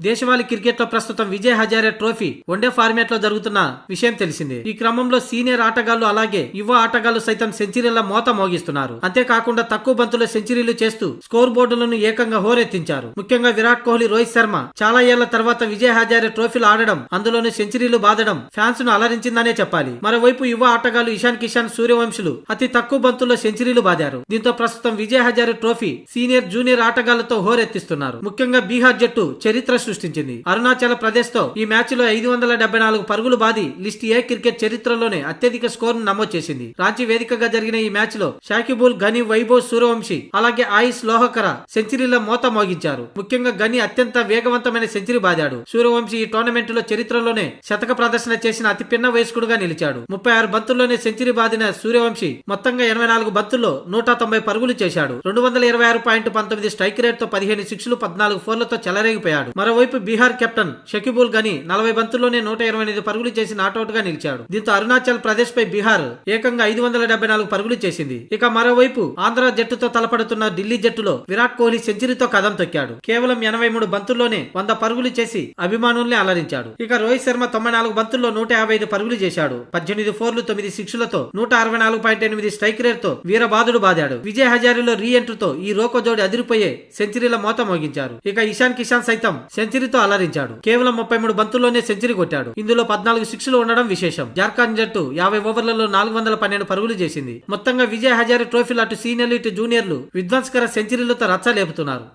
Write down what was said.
దేశవాళీ క్రికెట్ లో ప్రస్తుతం Vijay Hazare trophy one day format లో జరుగుతున్న విషయం తెలిసిందే. ఈ క్రమంలో సీనియర్ ఆటగాళ్లు అలాగే యువ ఆటగాళ్లు సైతం సెంచరీల మోత మోగిస్తున్నారు. అంతేకాకుండా తక్కువ బంతుల్లో సెంచరీలు చేస్తూ స్కోర్ బోర్డులను ఏకంగా హోరెత్తించారు. ముఖ్యంగా విరాట్ కోహ్లీ, రోహిత్ శర్మ చాలా ఏళ్ల తర్వాత విజయ్ హజారే ట్రోఫీలు ఆడడం, అందులోనూ సెంచరీలు బాదడం ఫ్యాన్స్ ను అలరించిందనే చెప్పాలి. మరోవైపు యువ ఆటగాళ్లు ఇషాన్ కిషాన్, సూర్యవంశులు అతి తక్కువ బంతుల్లో సెంచరీలు బాదారు. దీంతో ప్రస్తుతం Vijay Hazare trophy senior, junior ఆటగాళ్లతో హోరెత్తిస్తున్నారు. ముఖ్యంగా బీహార్ జట్టు చరిత్ర సృష్టించింది. అరుణాచల్ ప్రదేశ్ తో ఈ మ్యాచ్ లో 574 పరుగులు బాది లిస్ట్ ఏ క్రికెట్ చరిత్రలోనే అత్యధిక స్కోర్ ను నమోదు చేసింది. రాంచీ వేదికగా జరిగిన ఈ మ్యాచ్ లో షాకిబుల్, గని, వైభవ్ సూర్యవంశీ అలాగే ఆయుష్ లోహకర సెంచరీల మోత మోగించారు. ముఖ్యంగా గని అత్యంత వేగవంతమైన సెంచరీ బాదాడు. సూర్యవంశీ ఈ టోర్నమెంట్ లో చరిత్రలోనే శతక ప్రదర్శన చేసిన అతి పిన్న వయస్కుడుగా నిలిచాడు. 36 బంతుల్లోనే సెంచరీ బాదిన సూర్యవంశీ మొత్తంగా 84 బంతుల్లో 190 పరుగులు చేశాడు. 226.19 స్ట్రైక్ రేట్ తో 15 సిక్స్లు, 14 ఫోర్లతో చెలరేగిపోయాడు. మరోవైపు బీహార్ కెప్టెన్ షకీబుల్ గని 40 బంతుల్లోనే 128 పరుగులు చేసి నాట్అవుట్ గా నిలిచాడు. దీంతో అరుణాచల్ ప్రదేశ్ పై బీహార్ ఏకంగా 574 పరుగులు చేసింది. ఇక మరోవైపు ఆంధ్ర జట్టుతో తలపడుతున్న ఢిల్లీ జట్టులో విరాట్ కోహ్లీ సెంచరీతో కదం తొక్కాడు. కేవలం 83 బంతుల్లోనే 100 పరుగులు చేసి అభిమానుల్ని అలరించాడు. ఇక రోహిత్ శర్మ 94 బంతుల్లో 155 పరుగులు చేశాడు. 18 ఫోర్లు, 9 సిక్స్లతో 164.8 స్ట్రైక్ రేట్ తో వీరబాదుడు బాదాడు. విజయ్ హజారేలో రీ ఎంట్రీతో ఈ రోకో జోడి అదిరిపోయే సెంచరీల మోత మోగించారు. ఇక ఇషాన్ కిషాన్ సైతం సెంచరీతో అలరించాడు. కేవలం 33 బంతుల్లోనే సెంచరీ కొట్టాడు. ఇందులో 14 సిక్స్లు ఉండడం విశేషం. జార్ఖండ్ జట్టు 50 ఓవర్లలో 412 పరుగులు చేసింది. మొత్తంగా విజయ్ హజారే ట్రోఫీలు అటు సీనియర్లు, ఇటు జూనియర్లు విధ్వంసకర సెంచరీలతో రచ్చలేపుతున్నారు.